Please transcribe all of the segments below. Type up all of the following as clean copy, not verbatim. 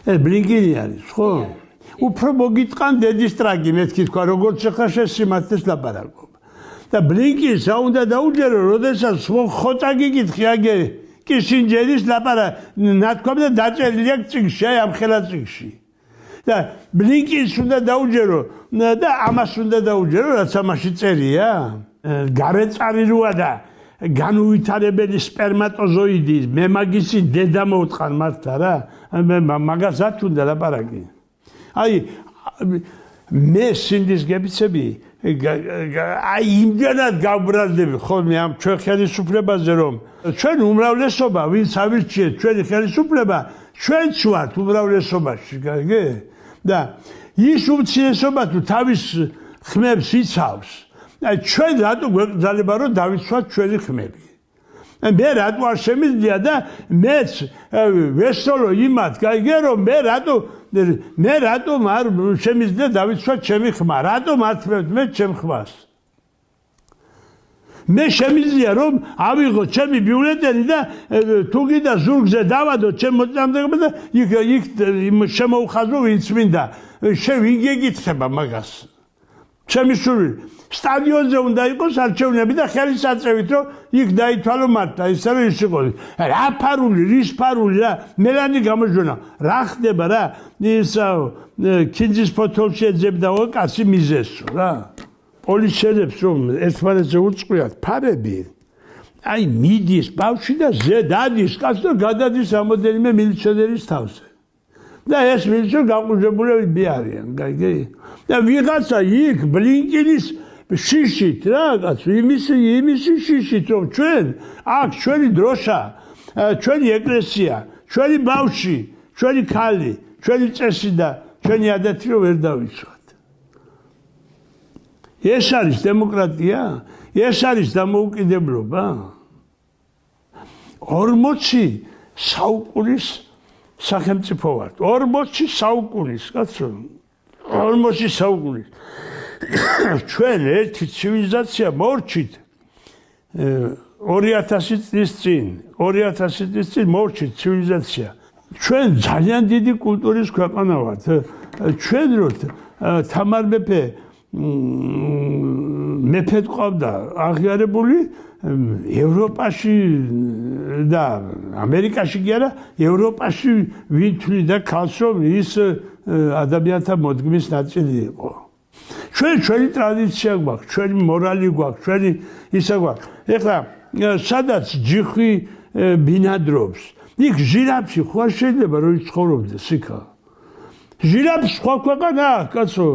ბლინკენი არის, ხო? უფრო მოგიტყან დედის ტრაგი, მეთქი თქვა, როგორც ახლა შესიმართლეს ლაპარაკობა. და ბლინკენს რა უნდა დაუჯერო, როდესაც ხოჭა გიკითხი აგე კისინჯერის ნათქვამი და დაწერილი აქვს წიგნში, აი ამ ხელა წიგნში. და ბლინკენს უნდა დაუჯერო და ამას უნდა დაუჯერო, რაც ამაში წერია. გარეწარი როა და განუვითარებელი სპერმატოზოიდი, მე მაგისი დედა მოვთხარ მართა რა, მაგასაც უნდა ლაპარაკი. აი მე სინდის გებიცები აი იმდანად გავბრაზდები ხოლმე ამ ჩვენ ხელისუფლებაზე რომ ჩვენ უმრავლესობა ვინც ავირჩიეთ ჩვენი ხელისუფლება ჩვენც ვართ უმრავლესობაში გაგე და ის უმცირესობა თუ თავის ხმებს იცავს აი ჩვენ რატო გვეგზავნება რომ დავიცვათ ჩვენი ხმები მე რატო არ შემიძლია და მეც ვესწავლო იმათ გაგე რომ მე რატომ არ შემიძლია დავიცვათ ჩემი ხმა რატომ ართმევთ მე ჩემ ხმას მე შემიძლია რომ ავიღო ჩემი ბიულეტენი და თუ გინდა ზურგზე დავადო ჩემ მოწამდებმა და იქ შემოუხაზო ვინც მინდა ვინ გეკითხება მაგას ჩემი სული სტადიონზე უნდა იყოს არჩევნები და ხელის აწევით რომ იქ დაითვალო მართლა ისე რომ ის იყო რა ფარული რის ფარული რა მელანი გამოჟონა რა ხდება რა ის კინძის ფოთოლში ეძებდაო კაცი მიზესო რა პოლიციელებს რომ ერთმანეთზე უწყვილად ფარები აი მიდის ბავშვი და ზედადის კაცი და გადადის რამოდენიმე მილიციონერის თავზე და ეს მილიციონერი გაყუჟებულები არიან გაიგე და ვიღაცა იქ ბლინკენის შიშით რა კაცო იმისი შიშით რომ ჩვენ აქ ჩვენი დროშა ჩვენი ეკლესია ჩვენი ბავშვი ჩვენი ქალი ჩვენი წესი და ჩვენი ადათი რომ ვერ დავიცვათ ეს არის დემოკრატია ეს არის დამოუკიდებლობა 40 საუკუნის სახელმწიფო ვართ 40 საუკუნის კაცო 40 საუკუნის ჩვენ ერთი ცივილიზაცია მორჩით 2000 წლის წინ მორჩით ცივილიზაცია ჩვენ ძალიან დიდი კულტურის ქვეყანა ვართ ჩვენ რო თამარ მეფე ყავდა აღიარებული ევროპაში და ამერიკაში კი არა ევროპაში ვინ თვლიდა ქალს რომ ის ადამიანთა მოდგმის ნაწილი იყო ჩვენი ტრადიცია გვაქვს, ჩვენი მორალი გვაქვს, ჩვენი ისა გვაქვს. ეხლა სადაც ჯიხვი ბინადრობს, იქ ჟირაფში ხო შეიძლება რომ იცხოვრობდეს იქა. ჟირაფს სხვა ქვეყანა აქვს, კაცო,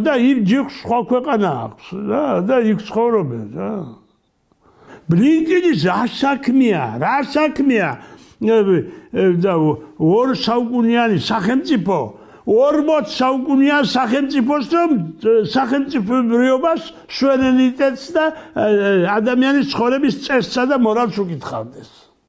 და იმ ჯიხვს სხვა ქვეყანა აქვს, და იქ ცხოვრობენ, რა. ბლინკენის რა საქმეა? და ორ საუკუნიანი სახელმწიფო 40 საუკუნიან სახელმწიფოს რომ სახელმწიფოებრიობას სუვერენიტეტს და ადამიანის ცხოვრების წესსა და მორალს უკითხავდეს.